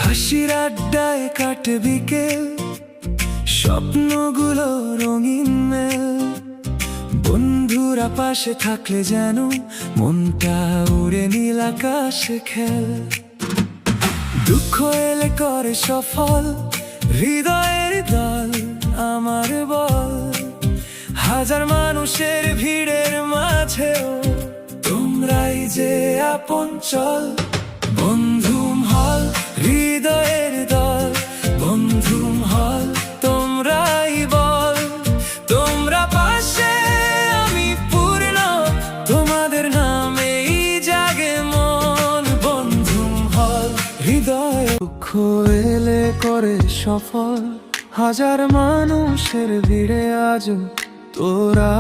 হাসির আড্ডায় কাটে বিকেল, স্বপ্নগুলো রঙিন মেল। বন্ধুরা পাশে থাকলে যেন মনটা উড়ে নীল আকাশে খেল। দুঃখ এলে করে সফল হৃদয়ের দল আমার বল। হাজার মানুষের ভিড়ের মাঝেও তোমরাই যে আপন চল। বন্ধুম হল হৃদয়ের দল, বন্ধুম হল তোমরাই বল। তোমরা পাশে আমি পূর্ণ, তোমাদের নামেই জাগে মন। বন্ধুম হল হৃদয়। দুঃখ এলে করে সফল হাজার মানুষের ভিড়ে আজ তোরা